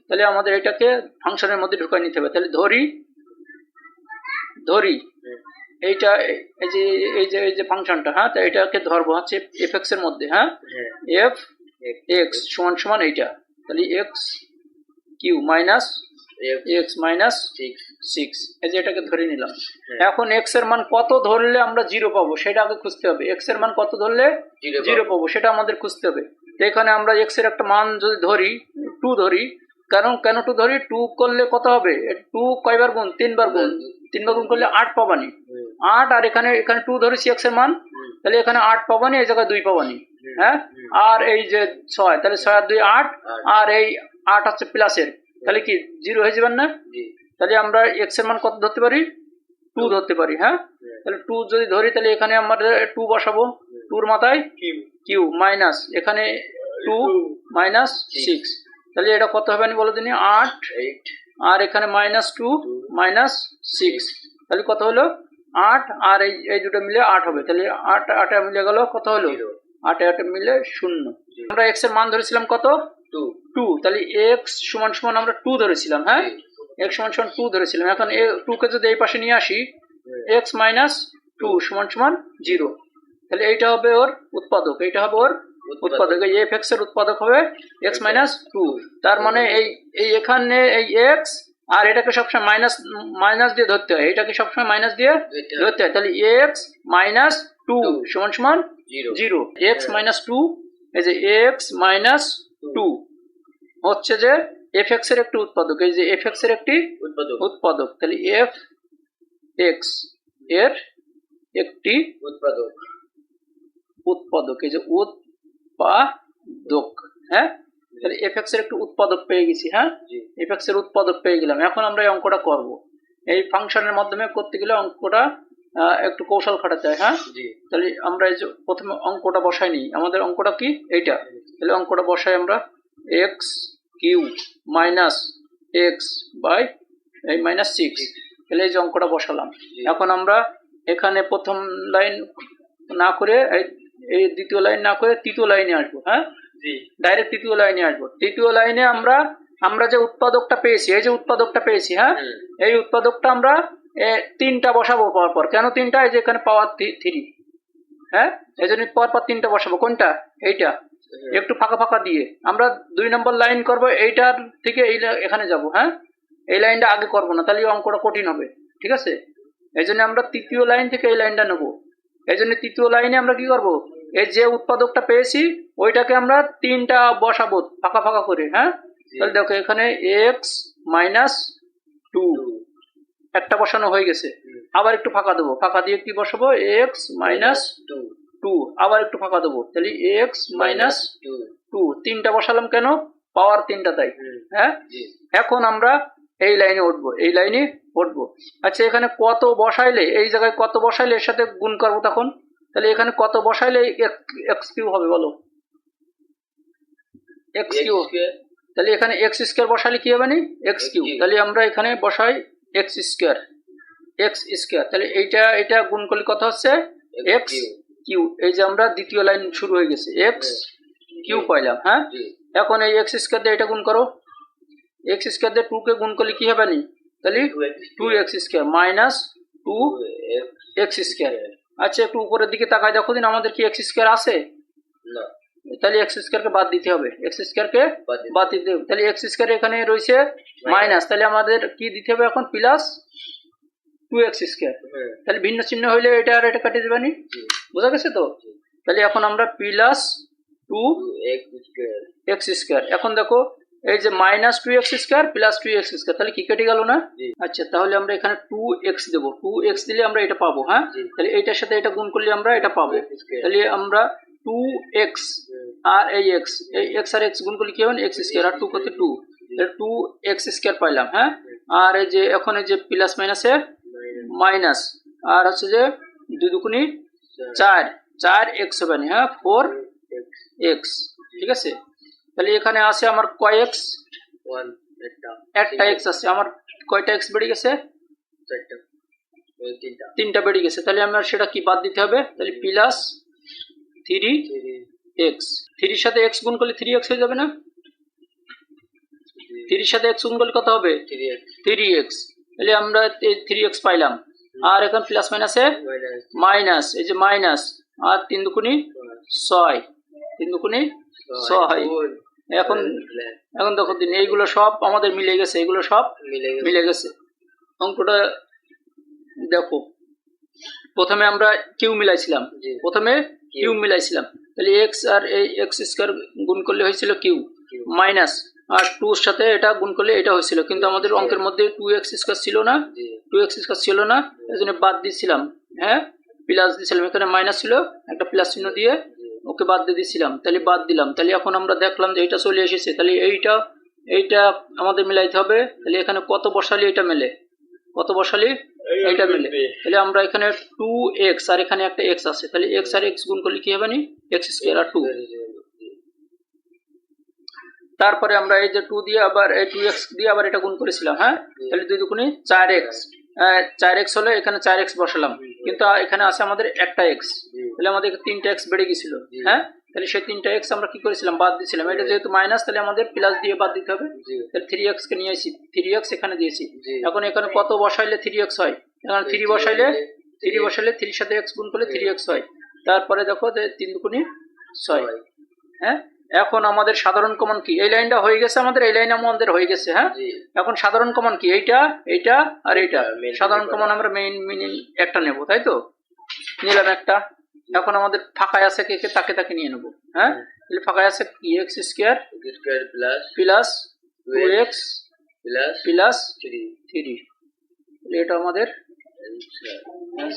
তাহলে আমাদের এটাকে ফাংশনের মধ্যে ঢুকাই নিতে হবে। তাহলে ধরি এইটা এই যে ফাংশনটা, হ্যাঁ, তো এটাকে ধরবো হচ্ছে fx এর মধ্যে, হ্যাঁ, f x সমান সমান এইটা, তাহলে x cube minus x minus 6, এই যে এটাকে ধরে নিলাম। এখন x এর মান কত ধরলে আমরা 0 পাবো সেটা আগে খুঁজতে হবে। x এর মান কত ধরলে 0 পাবো সেটা আমাদের খুঁজতে হবে। তো এখানে আমরা x এর একটা মান যদি ধরি 2 ধরি, কেন 2 ধরি, 2 করলে কত হবে, 2 কয়বার গুণ, 3 বার গুণ, 3 বার গুণ করলে 8 পাবানি, 8, আর এখানে 2 ধরেছি x এর মান, তাহলে এখানে 8 পাবানি, এই জায়গায় 2 পাবানি, হ্যাঁ, আর এই যে 6, তাহলে 6 আর 2 8, আর এই 8 হচ্ছে প্লাসের, তাহলে কি 0 হয়ে যাবেন না? তাহলে আমরা x এর মান কত ধরতে পারি, 2 ধরতে পারি, হ্যাঁ, তাহলে 2 যদি ধরি তাহলে এখানে আমরা 2 বসাবো, 2 এর মাথায় কিউ মাইনাস এখানে 2 মাইনাস 6, তাহলে এটা কত হবে আমি বলে দিনি, 8, আর এখানে মাইনাস 2 মাইনাস 6, তাহলে কত হলো 8, আর এই দুটো মিলে 8 হবে, তাহলে 8 মিলে গেল কত হলো, 8 মিলে 0। আমরা x এর মান ধরেছিলাম কত, 2, তাহলে x সমান সমান আমরা 2 ধরেছিলাম, হ্যাঁ, x সমান সমান 2 ধরেছিলাম। এখন 2 কে যদি এই পাশে নিয়ে আসি, x মাইনাস 2 সমান সমান 0, তাহলে এইটা হবে ওর উৎপাদক, এইটা হবে ওর উৎপাদক, এই fx এর উৎপাদক হবে x মাইনাস 2। তার মানে এই এখানে এই x আর এটাকে সবসময় মাইনাস দিয়ে ধরতে হয়, এটাকে সবসময় মাইনাস দিয়ে ধরতে হয়, তাহলে x মাইনাস 2 সমান সমান 0, x মাইনাস 2, এই যে x মাইনাস 2 হচ্ছে যে fx এর একটি উৎপাদক, এই যে fx এর একটি উৎপাদক, তাহলে fx এর একটি উৎপাদক, এই যে উৎপাদক, হ্যাঁ, তাহলে fx এর একটি উৎপাদক পেয়ে গেছি, হ্যাঁ, fx এর উৎপাদক পেয়ে গেলাম। এখন আমরা এই অঙ্কটা করব, এই ফাংশনের মাধ্যমে করতে গেলে অঙ্কটা একটু কৌশল খাটাতে হয়, হ্যাঁ, তাহলে আমরা এই যে প্রথমে অঙ্কটা বসাই নিই, আমাদের অঙ্কটা কি এইটা, তাহলে অঙ্কটা বসাই আমরা, x cube minus x by এই মাইনাস 6, তাহলে এই যে অঙ্কটা বসালাম। এখন আমরা এখানে প্রথম লাইন না করে এই দ্বিতীয় লাইন না করে তৃতীয় লাইনে আসবো, হ্যাঁ, ডাইরেক্ট তৃতীয় লাইনে আসবো। তৃতীয় লাইনে আমরা যে উৎপাদকটা পেয়েছি, এই যে উৎপাদকটা পেয়েছি, হ্যাঁ, এই উৎপাদকটা আমরা 3টা বসাবো পরপর। কেন 3টা, এই যে এখানে পাওয়ার 3, হ্যাঁ, এই জন্য পরপর 3টা বসাবো। কোনটা, এইটা, একটু ফাঁকা ফাঁকা দিয়ে আমরা 2 নম্বর লাইন করব, এইটার থেকে এখানে যাব, হ্যাঁ, এই লাইনটা আগে করব না, তাহলে অঙ্কটা কঠিন হবে, ঠিক আছে। এই জন্য আমরা তৃতীয় লাইন থেকে এই লাইনটা নেব। এই জন্য তৃতীয় লাইনে আমরা কি করব, এই যে উৎপাদকটা পেয়েছি ওইটাকে আমরা 3টা বসাবো ফাঁকা ফাঁকা করে, হ্যাঁ, তাহলে দেখো এখানে x মাইনাস 2 একটা বসানো হয়ে গেছে, আবার একটু ফাঁকা দেবো, ফাঁকা দিয়ে কি বসাবো, x মাইনাস 2, আবার একটু ফাঁকা দেবো, তাহলে x মাইনাস 2, 3টা বসালাম, কেন, পাওয়ার 3টা তাই, হ্যাঁ। এখন আমরা এই লাইনে উঠবো, আচ্ছা এখানে কত বসাইলে, এই জায়গায় কত বসাইলে এর সাথে গুণ করবো তখন, তাহলে এখানে কত বসাইলে x কিউ হবে বলো, x কিউ, তাহলে এখানে x স্কয়ার বসালে কি হবে, না x কিউ, তাহলে আমরা এখানে বসাই x স্কয়ার, তাহলে এইটা গুণ করলে কত হচ্ছে x কিউ, এই যে আমরা দ্বিতীয় লাইন শুরু হয়ে গেছে, x কিউ পাইলাম, হ্যাঁ। এখন এই x স্কয়ার দিয়ে এটা গুণ করো, x স্কয়ার দিয়ে 2 কে গুণ করলে কি হবে, না তাহলে 2x square minus 2x square. আচ্ছা একটু উপরের দিকে তাকাই দেখো দিন, আমাদের কি x স্কয়ার আছে না, তাহলে x স্কয়ারকে বাদ দিতে হবে, x স্কয়ারকে বাদ দিতে হবে, তাহলে x স্কয়ার এখানে রয়েছে মাইনাস, তাহলে আমাদের কি দিতে হবে এখন, প্লাস 2x স্কয়ার, তাহলে ভিন্ন চিহ্ন হইলে এটা আর এটা কেটে যাবে, বোঝা গেছে তো। তাহলে এখন আমরা প্লাস 2x স্কয়ার, এখন দেখো এই যে minus 2x square plus 2x square, তাহলে কি কেটে গেল না। আচ্ছা তাহলে আমরা এখানে 2x দেব, 2x দিলে আমরা এটা পাবো, হ্যাঁ, তাহলে এইটার সাথে এটা গুণ করলে আমরা এটা পাবো, তাহলে আমরা 2x আর এই x আর x গুণ করলে কি হবে, x স্কয়ার, আর 2 করতে 2, তাহলে 2x স্কয়ার পাইলাম, হ্যাঁ, আর এই যে এখন এই যে প্লাস মাইনাসে মাইনাস, আর হচ্ছে যে 2 দুগুণী 4x হবে, হ্যাঁ, 4x, ঠিক আছে। তাহলে এখানে আছে আমার কয় x, একটা x আছে, আমার কয়টা x বেড়ে গেছে, 3টা বেড়ে গেছে, তাহলে আমার সেটা কি বাদ দিতে হবে, তাহলে প্লাস 3x, 3 এর সাথে x গুণ করলে 3x হয়ে যাবে না, 3 সাথে x গুণ করলে কত হবে 3x, তাহলে আমরা 3x পাইলাম। আর এখন প্লাস মাইনাসে মাইনাস, এই যে মাইনাস, আর 3 দুগুণে 6, 3 দুগুণে 6। এখন দেখো দিন এইগুলো সব আমাদের মিলে গেছে, এগুলো সব মিলে গেছে। অঙ্কটা দেখো, প্রথমে আমরা কিউ মিলাইছিলাম, তাহলে এক্স আর এই এক্স স্কয়ার গুণ করলে হয়েছিল কিউ, মাইনাস আর 2 এর সাথে এটা গুণ করলে এটা হয়েছিল, কিন্তু আমাদের অঙ্কের মধ্যে 2x স্কয়ার ছিল না, এজন্য বাদ দিয়েছিলাম। হ্যাঁ, প্লাস দিয়েছিলাম, এখানে মাইনাস ছিল, একটা প্লাস চিহ্ন দিয়ে ওকে বাদ দিয়ে দিয়েছিলাম, তাহলে বাদ দিলাম। তাহলে এখন আমরা দেখলাম যে এটা চলে এসেছে, তাহলে এইটা আমাদের মিলাইতে হবে। তাহলে এখানে কত বসালে এটা মেলে, এইটা মেলে। তাহলে আমরা এখানে 2x আর এখানে একটা x আছে, তাহলে x আর x গুণ করলে কি হবে নি, x স্কয়ার আর 2। তারপরে আমরা এই যে 2 দিয়ে আবার এই 2x দিয়ে আবার এটা গুণ করেছিলাম। হ্যাঁ, তাহলে 2 দুগুণে 4x, 4x হলো, এখানে 4x বসালাম, কিন্তু এখানে আছে আমাদের একটা x, তাহলে আমাদের 3টা x বেড়ে গেছিল। হ্যাঁ, তাহলে সেই 3টা x আমরা কি করেছিলাম, বাদ দিয়েছিলাম। এটা যেহেতু মাইনাস, তাহলে আমাদের প্লাস দিয়ে বাদ দিতে হবে। তাহলে 3x কে নিয়ে আসি, 3x এখানে দিয়েছি। এখন এখানে কত বসাইলে 3x হয়, এখানে 3 বসাইলে 3 সাথে x গুণ করলে 3x হয়। তারপরে দেখো যে 3 দুগুণে 6। হ্যাঁ, এখন আমাদের সাধারণ কমন কি, এই লাইনটা হয়ে গেছে আমাদের, এই লাইন আমাদের হয়ে গেছে। হ্যাঁ, এখন সাধারণ কমন কি, এইটা আর এইটা। সাধারণ কমন আমরা মেইন একটা নেব, তাই তো, নিলাম একটা। এখন আমাদের ফাঁকায় আছে কে, তাকে নিয়ে নেব। হ্যাঁ, তাহলে ফাঁকায় আছে কি, x square plus 2x plus 3, এটা আমাদের